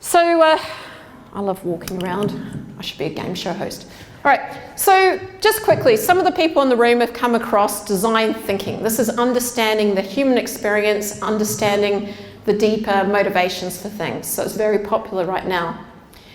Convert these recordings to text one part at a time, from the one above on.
So I love walking around. I should be a game show host. All right, so just quickly, some of the people in the room have come across design thinking. This is understanding the human experience, understanding the deeper motivations for things. So it's very popular right now.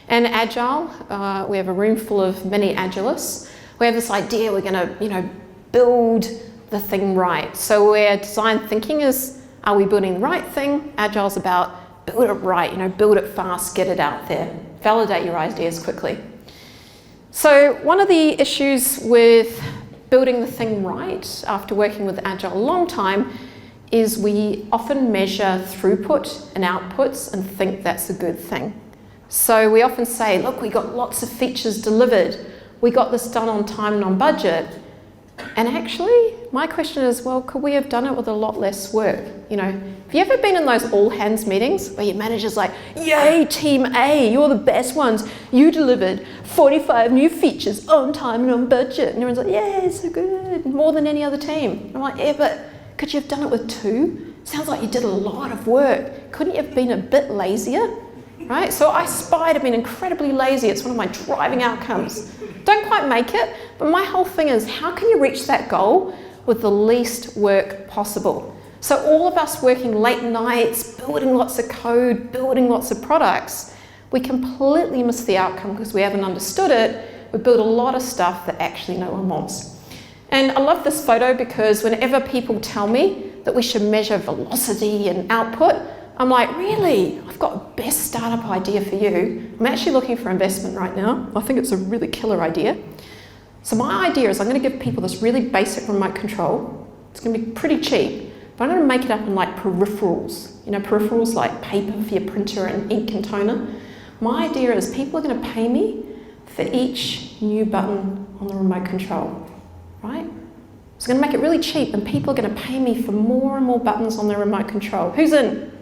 And Agile, we have a room full of many Agilists. We have this idea we're gonna, build the thing right. So where design thinking is, are we building the right thing? Agile's about build it right, build it fast, get it out there, validate your ideas quickly. So one of the issues with building the thing right, after working with Agile a long time, is we often measure throughput and outputs and think that's a good thing. So we often say, look, we got lots of features delivered, we got this done on time and on budget. And actually, my question is, well, could we have done it with a lot less work? Have you ever been in those all-hands meetings where your manager's like, yay, team A, you're the best ones. You delivered 45 new features on time and on budget. And everyone's like, yeah, so good, more than any other team. I'm like, yeah, but could you have done it with 2? Sounds like you did a lot of work. Couldn't you have been a bit lazier? Right? So I aspire to being incredibly lazy. It's one of my driving outcomes. Don't quite make it, but my whole thing is, how can you reach that goal with the least work possible? So all of us working late nights, building lots of code, building lots of products, we completely miss the outcome because we haven't understood it. We build a lot of stuff that actually no one wants. And I love this photo because whenever people tell me that we should measure velocity and output, I'm like, really? I've got a best startup idea for you. I'm actually looking for investment right now. I think it's a really killer idea. So my idea is I'm going to give people this really basic remote control. It's going to be pretty cheap, but I'm going to make it up in like peripherals. Peripherals like paper for your printer and ink and toner. My idea is people are going to pay me for each new button on the remote control, right? So I'm going to make it really cheap and people are going to pay me for more and more buttons on their remote control. Who's in?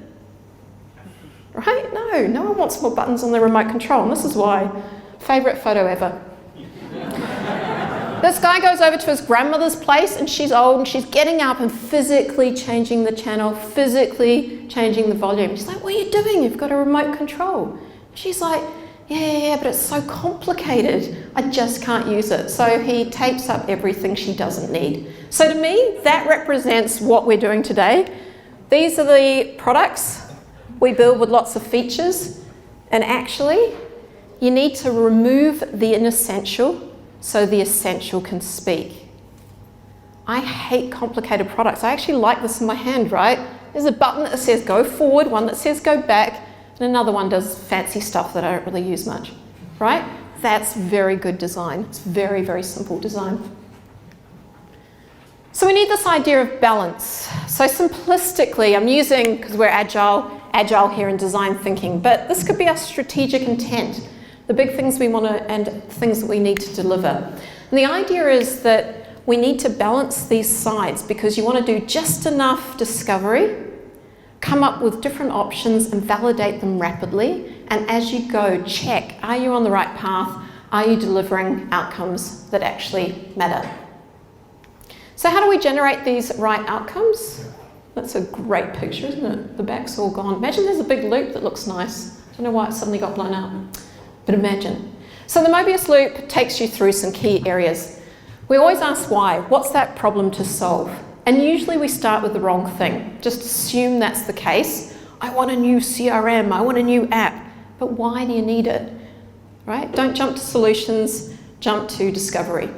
Right? No one wants more buttons on their remote control, and this is why. Favourite photo ever. This guy goes over to his grandmother's place, and she's old, and she's getting up and physically changing the channel, physically changing the volume. She's like, what are you doing? You've got a remote control. She's like, yeah, but it's so complicated. I just can't use it. So he tapes up everything she doesn't need. So to me, that represents what we're doing today. These are the products we build with lots of features, and actually you need to remove the inessential so the essential can speak. I hate complicated products. I actually like this in my hand, right? There's a button that says go forward, one that says go back, and another one does fancy stuff that I don't really use much, right? That's very good design. It's very, very simple design. So we need this idea of balance. So simplistically, I'm using, because we're agile here in design thinking, but this could be our strategic intent, the big things we want to and things that we need to deliver. And the idea is that we need to balance these sides because you want to do just enough discovery, come up with different options and validate them rapidly, and as you go, check, are you on the right path? Are you delivering outcomes that actually matter? So how do we generate these right outcomes? That's a great picture, isn't it? The back's all gone. Imagine there's a big loop that looks nice. I don't know why it suddenly got blown out, but imagine. So the Mobius loop takes you through some key areas. We always ask why. What's that problem to solve? And usually we start with the wrong thing. Just assume that's the case. I want a new CRM, I want a new app, but why do you need it? Right? Don't jump to solutions, jump to discovery.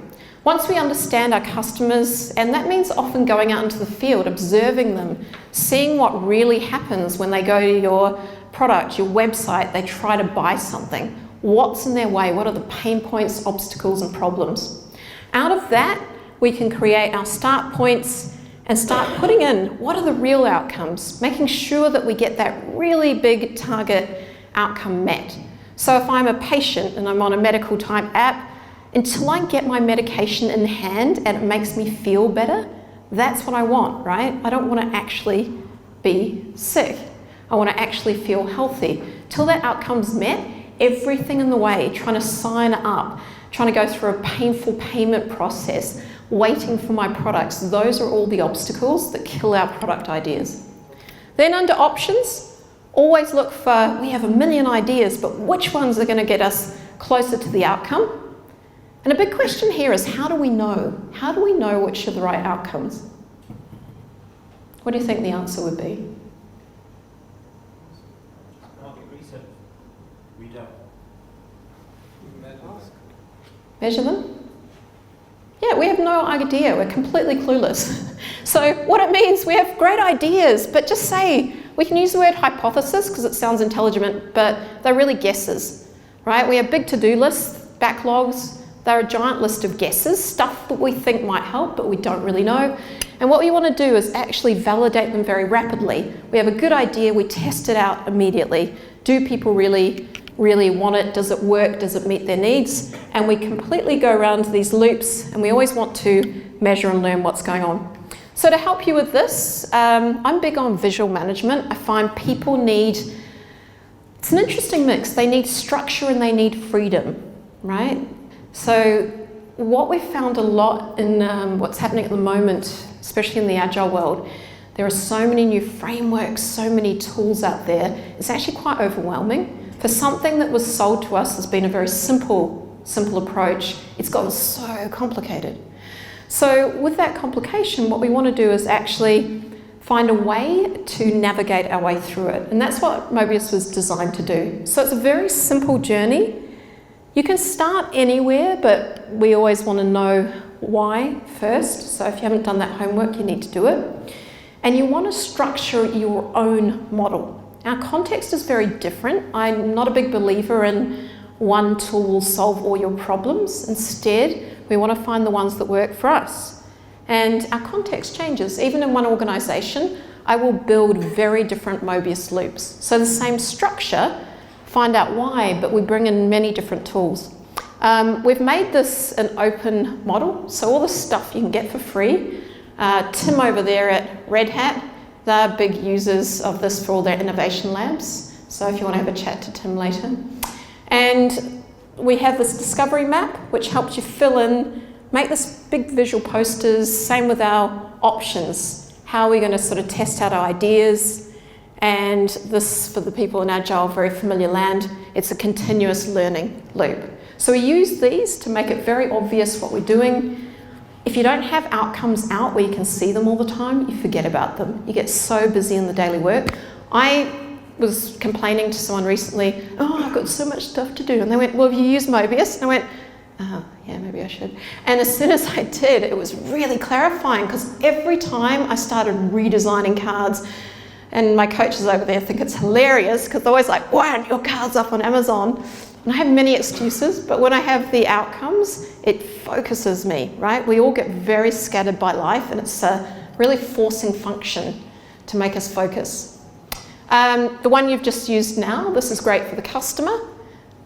Once we understand our customers, and that means often going out into the field, observing them, seeing what really happens when they go to your product, your website, they try to buy something. What's in their way? What are the pain points, obstacles, and problems? Out of that, we can create our start points and start putting in what are the real outcomes, making sure that we get that really big target outcome met. So if I'm a patient and I'm on a medical type app, until I get my medication in hand and it makes me feel better, that's what I want, right? I don't want to actually be sick. I want to actually feel healthy. Till that outcome's met, everything in the way, trying to sign up, trying to go through a painful payment process, waiting for my products, those are all the obstacles that kill our product ideas. Then under options, Always look for, we have a million ideas, but which ones are going to get us closer to the outcome? And a big question here is, how do we know? How do we know which are the right outcomes? What do you think the answer would be? Market research. We don't. Measure them? Yeah, we have no idea. We're completely clueless. So what it means, we have great ideas, but just say, we can use the word hypothesis because it sounds intelligent, but they're really guesses, right? We have big to-do lists, backlogs. They're a giant list of guesses, stuff that we think might help, but we don't really know. And what we want to do is actually validate them very rapidly. We have a good idea, we test it out immediately. Do people really want it? Does it work? Does it meet their needs? And we completely go around these loops, and we always want to measure and learn what's going on. So to help you with this, I'm big on visual management. I find people need, it's an interesting mix. They need structure and they need freedom, right? So what we've found a lot in what's happening at the moment, especially in the Agile world, there are so many new frameworks, so many tools out there. It's actually quite overwhelming. For something that was sold to us as being a very simple approach, it's gotten so complicated. So with that complication, what we want to do is actually find a way to navigate our way through it. And that's what Mobius was designed to do. So it's a very simple journey. You can start anywhere, but we always want to know why first. So if you haven't done that homework, you need to do it. And you want to structure your own model. Our context is very different. I'm not a big believer in one tool will solve all your problems. Instead, we want to find the ones that work for us. And our context changes. Even in one organization, I will build very different Mobius loops. So the same structure, find out why, but we bring in many different tools. We've made this an open model, so all the stuff you can get for free. Tim over there at Red Hat, they're big users of this for all their innovation labs. So if you want to have a chat to Tim later. And we have this discovery map, which helps you fill in, make this big visual posters, same with our options. How are we going to sort of test out our ideas? And this, for the people in Agile, very familiar land, it's a continuous learning loop. So we use these to make it very obvious what we're doing. If you don't have outcomes out where you can see them all the time, you forget about them. You get so busy in the daily work. I was complaining to someone recently, oh, I've got so much stuff to do. And they went, well, have you used Mobius? And I went, oh, yeah, maybe I should. And as soon as I did, it was really clarifying because every time I started redesigning cards, and my coaches over there think it's hilarious because they're always like, why aren't your cards up on Amazon? And I have many excuses, but when I have the outcomes, it focuses me, right? We all get very scattered by life, and it's a really forcing function to make us focus. The one you've just used now, this is great for the customer,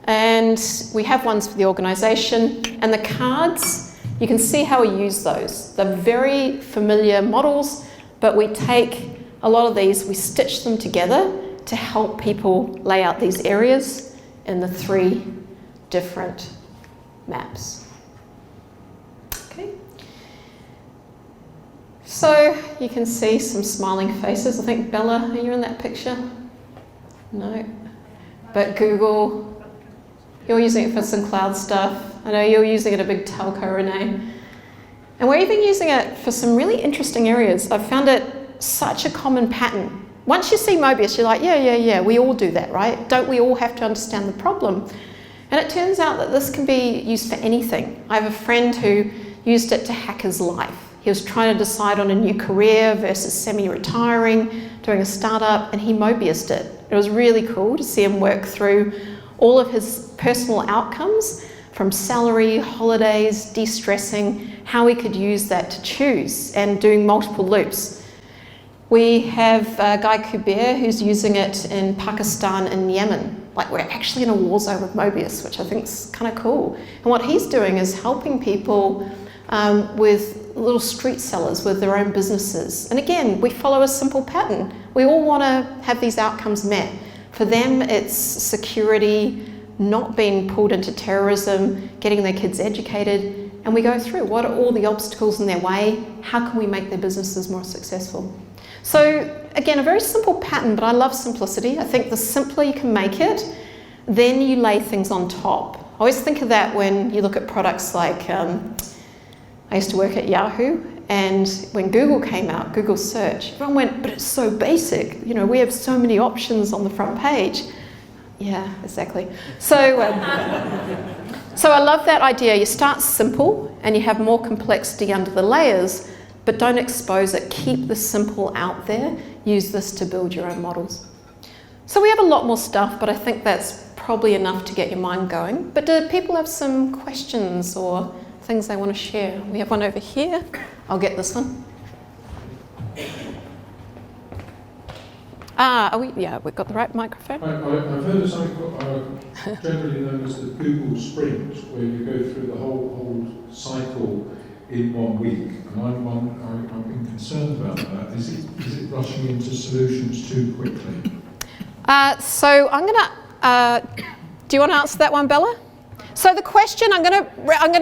and we have ones for the organisation. And the cards, you can see how we use those. They're very familiar models, but we take a lot of these, we stitch them together to help people lay out these areas in the 3 different maps. Okay. So you can see some smiling faces. I think Bella, are you in that picture? No. But Google, you're using it for some cloud stuff. I know you're using it a big telco, Renee. And we're even using it for some really interesting areas. I've found it such a common pattern. Once you see Mobius, you're like, yeah, we all do that, right? Don't we all have to understand the problem? And it turns out that this can be used for anything. I have a friend who used it to hack his life. He was trying to decide on a new career versus semi-retiring, doing a startup, and he Mobiused it. It was really cool to see him work through all of his personal outcomes, from salary, holidays, de-stressing, how he could use that to choose, and doing multiple loops. We have Guy Kubert who's using it in Pakistan and Yemen. Like, we're actually in a war zone with Mobius, which I think is kind of cool. And what he's doing is helping people with little street sellers with their own businesses. And again, we follow a simple pattern. We all want to have these outcomes met. For them, it's security, not being pulled into terrorism, getting their kids educated. And we go through, what are all the obstacles in their way? How can we make their businesses more successful? So again, a very simple pattern, but I love simplicity. I think the simpler you can make it, then you lay things on top. I always think of that when you look at products like, I used to work at Yahoo, and when Google came out, Google search, everyone went, but it's so basic. You know, we have so many options on the front page. Yeah, exactly. So, so I love that idea. You start simple and you have more complexity under the layers, but don't expose it. Keep the simple out there. Use this to build your own models. So we have a lot more stuff, but I think that's probably enough to get your mind going. But do people have some questions or things they want to share? We have one over here. I'll get this one. Yeah, we've got the right microphone. I've heard of something generally known as the Google Sprint, where you go through the whole cycle in 1 week. And I've been concerned about that. Is it rushing into solutions too quickly? So I'm going to, do you want to answer that one, Bella? So the question, I'm going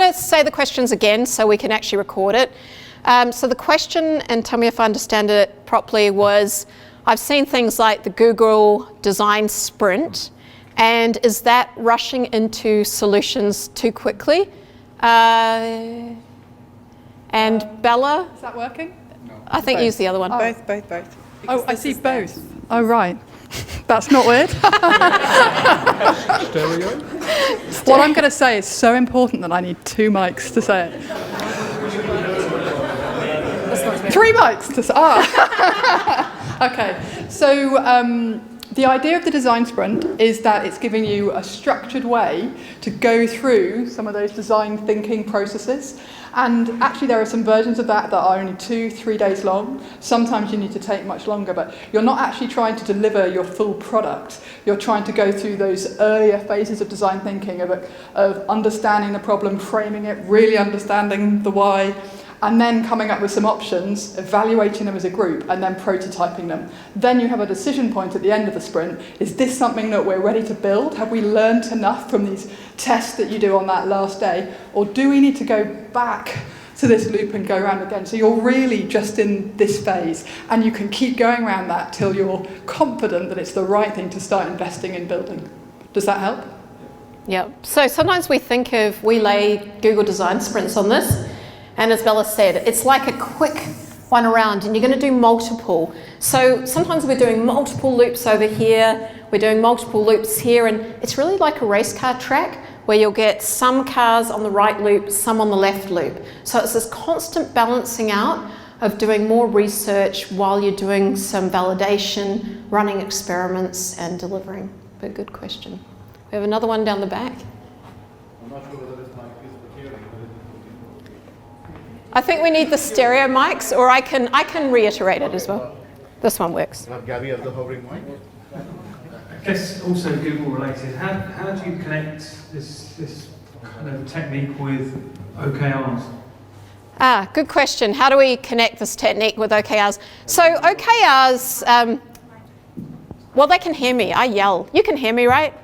to say the questions again so we can actually record it. So the question, and tell me if I understand it properly, was I've seen things like the Google Design Sprint, and is that rushing into solutions too quickly? And Bella? Is that working? No. I think use the other one. Both. Oh, I see both. Oh, right. That's not weird. Stereo? What I'm going to say is so important that I need 2 mics to say it. 3 mics to say. Okay. So the idea of the design sprint is that it's giving you a structured way to go through some of those design thinking processes. And actually there are some versions of that are only 2-3 days long. Sometimes you need to take much longer, but you're not actually trying to deliver your full product. You're trying to go through those earlier phases of design thinking, of understanding the problem, framing it, really understanding the why, and then coming up with some options, evaluating them as a group, and then prototyping them. Then you have a decision point at the end of the sprint. Is this something that we're ready to build? Have we learned enough from these tests that you do on that last day? Or do we need to go back to this loop and go around again? So you're really just in this phase, and you can keep going around that till you're confident that it's the right thing to start investing in building. Does that help? Yeah. So sometimes we lay Google Design Sprints on this, and as Bella said, it's like a quick one around, and you're going to do multiple. So sometimes we're doing multiple loops over here, we're doing multiple loops here, and it's really like a race car track where you'll get some cars on the right loop, some on the left loop. So it's this constant balancing out of doing more research while you're doing some validation, running experiments, and delivering. But good question. We have another one down the back. I'm not sure whether this mic is for hearing, but I think we need the stereo mics, or I can reiterate it as well. This one works. Gabby has the hovering mic. I guess also Google related. How do you connect this kind of technique with OKRs? Good question. How do we connect this technique with OKRs? So OKRs, well, they can hear me. I yell. You can hear me, right?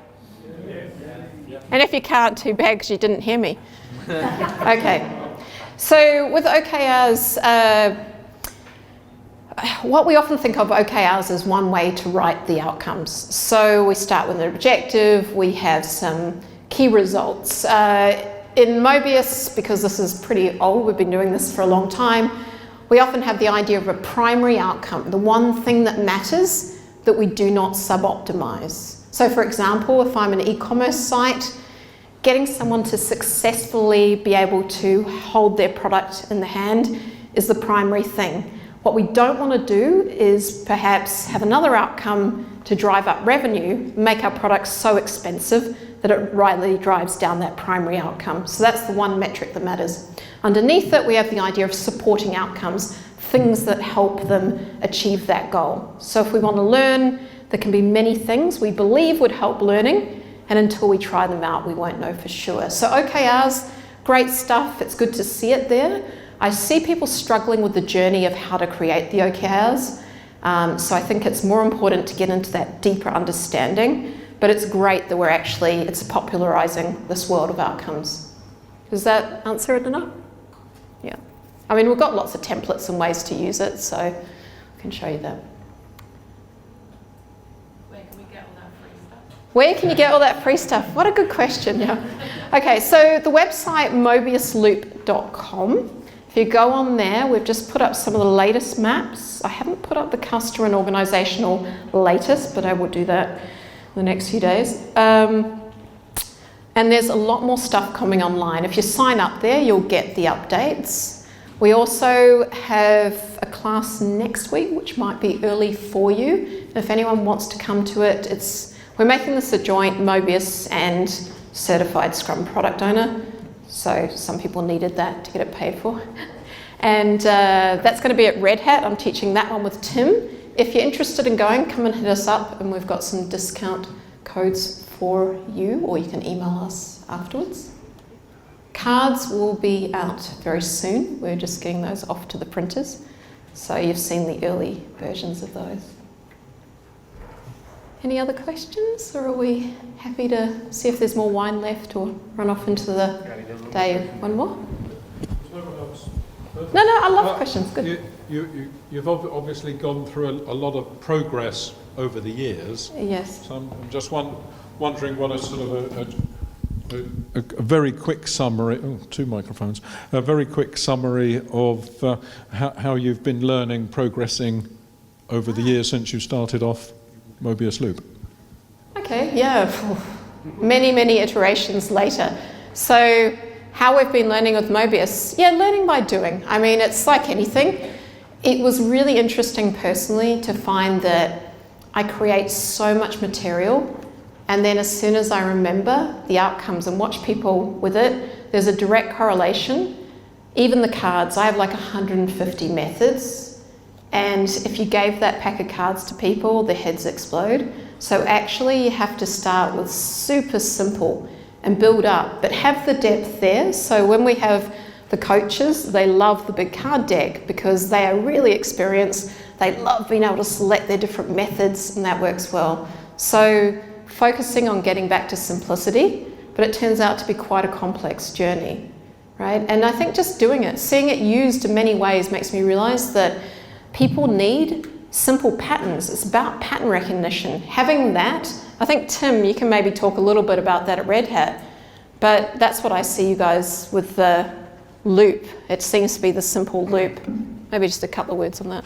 And if you can't, too bad because you didn't hear me. Okay. So with OKRs, what we often think of OKRs as one way to write the outcomes. So we start with an objective, we have some key results. In Mobius, because this is pretty old, we've been doing this for a long time, we often have the idea of a primary outcome, the one thing that matters that we do not sub-optimize. So for example, if I'm an e-commerce site, getting someone to successfully be able to hold their product in the hand is the primary thing. What we don't want to do is perhaps have another outcome to drive up revenue, make our products so expensive that it rightly drives down that primary outcome. So that's the one metric that matters. Underneath it, we have the idea of supporting outcomes, things that help them achieve that goal. So if we want to learn, there can be many things we believe would help learning, and until we try them out, we won't know for sure. So OKRs, great stuff. It's good to see it there. I see people struggling with the journey of how to create the OKRs. So I think it's more important to get into that deeper understanding, but it's great that it's popularizing this world of outcomes. Does that answer it enough? Yeah. I mean, we've got lots of templates and ways to use it, so we can show you that. Where can we get all that free stuff? Where can you get all that free stuff? What a good question, yeah. Okay, so the website mobiusloop.com. If you go on there, we've just put up some of the latest maps. I haven't put up the customer and organisational latest, but I will do that in the next few days. And there's a lot more stuff coming online. If you sign up there, you'll get the updates. We also have a class next week, which might be early for you. If anyone wants to come to it, we're making this a joint Mobius and certified Scrum product owner. So some people needed that to get it paid for. And that's going to be at Red Hat. I'm teaching that one with Tim. If you're interested in going, come and hit us up, and we've got some discount codes for you, or you can email us afterwards. Cards will be out very soon. We're just getting those off to the printers. So you've seen the early versions of those. Any other questions, or are we happy to see if there's more wine left or run off into the day? One more? No, I love questions. Good. You've obviously gone through a lot of progress over the years. Yes. So I'm just wondering what a sort of a very quick summary, two microphones, a very quick summary of how you've been learning, progressing over the years since you started off Mobius Loop. Okay, yeah, many iterations later. So how we've been learning with Mobius, learning by doing. I mean, it's like anything. It was really interesting personally to find that I create so much material, and then as soon as I remember the outcomes and watch people with it, there's a direct correlation. Even the cards, I have like 150 methods, and if you gave that pack of cards to people, their heads explode. So actually you have to start with super simple and build up, but have the depth there. So when we have the coaches, they love the big card deck because they are really experienced. They love being able to select their different methods, and that works well. So focusing on getting back to simplicity, but it turns out to be quite a complex journey, right? And I think just doing it, seeing it used in many ways makes me realize that people need simple patterns. It's about pattern recognition. Having that, I think, Tim, you can maybe talk a little bit about that at Red Hat, but that's what I see you guys with the loop. It seems to be the simple loop. Maybe just a couple of words on that.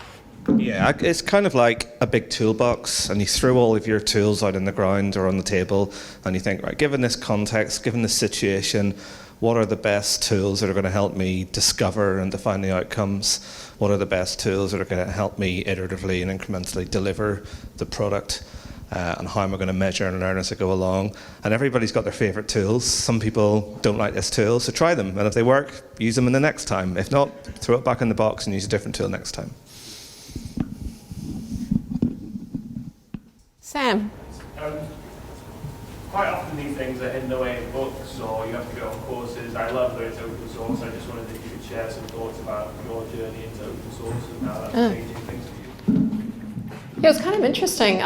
Yeah, it's kind of like a big toolbox, and you throw all of your tools out on the ground or on the table, and you think, right, given this context, given this situation, what are the best tools that are going to help me discover and define the outcomes? What are the best tools that are going to help me iteratively and incrementally deliver the product? And how am I going to measure and learn as I go along? And everybody's got their favorite tools. Some people don't like this tool, so try them. And if they work, use them in the next time. If not, throw it back in the box and use a different tool next time. Sam. Quite often these things are hidden away in books, or you have to go on courses. I love that it's open source. I just wondered if you could share some thoughts about your journey into open source and how that's changing things for you. Yeah, it was kind of interesting.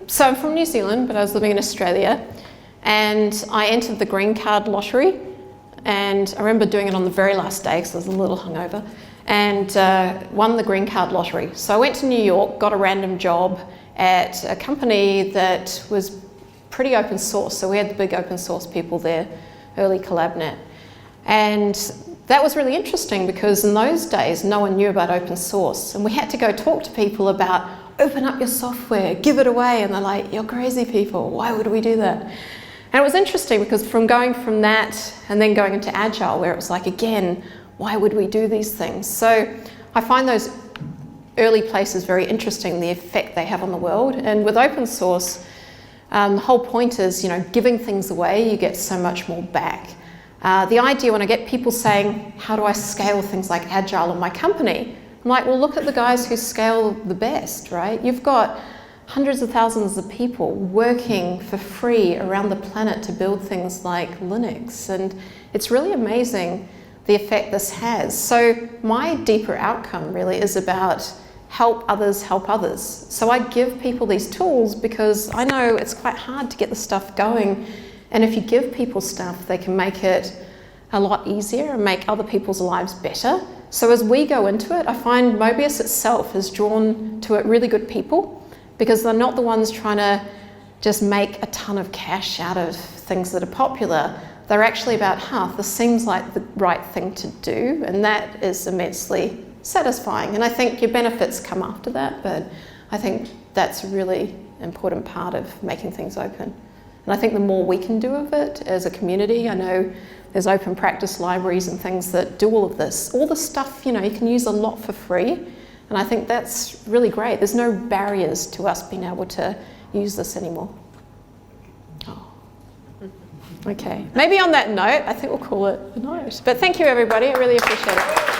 So I'm from New Zealand, but I was living in Australia, and I entered the green card lottery, and I remember doing it on the very last day because I was a little hungover, and won the green card lottery. So I went to New York, got a random job at a company that was pretty open source. So we had the big open source people there, early CollabNet. And that was really interesting because in those days, no one knew about open source. And we had to go talk to people about open up your software, give it away. And they're like, you're crazy people, why would we do that? And it was interesting because from going from that and then going into Agile, where it was like, again, why would we do these things? So I find those early places very interesting, the effect they have on the world. And with open source, the whole point is, giving things away, you get so much more back. The idea when I get people saying, how do I scale things like Agile in my company? I'm like, well, look at the guys who scale the best, right? You've got hundreds of thousands of people working for free around the planet to build things like Linux. And it's really amazing the effect this has. So my deeper outcome really is about help others help others. So I give people these tools because I know it's quite hard to get the stuff going. And if you give people stuff, they can make it a lot easier and make other people's lives better. So as we go into it, I find Mobius itself is drawn to it really good people, because they're not the ones trying to just make a ton of cash out of things that are popular. They're actually about, this seems like the right thing to do, and that is immensely satisfying. And I think your benefits come after that, but I think that's a really important part of making things open. And I think the more we can do of it as a community, I know there's open practice libraries and things that do all of this. All the stuff, you can use a lot for free. And I think that's really great. There's no barriers to us being able to use this anymore. Oh. Okay. Maybe on that note, I think we'll call it a night. But thank you, everybody. I really appreciate it.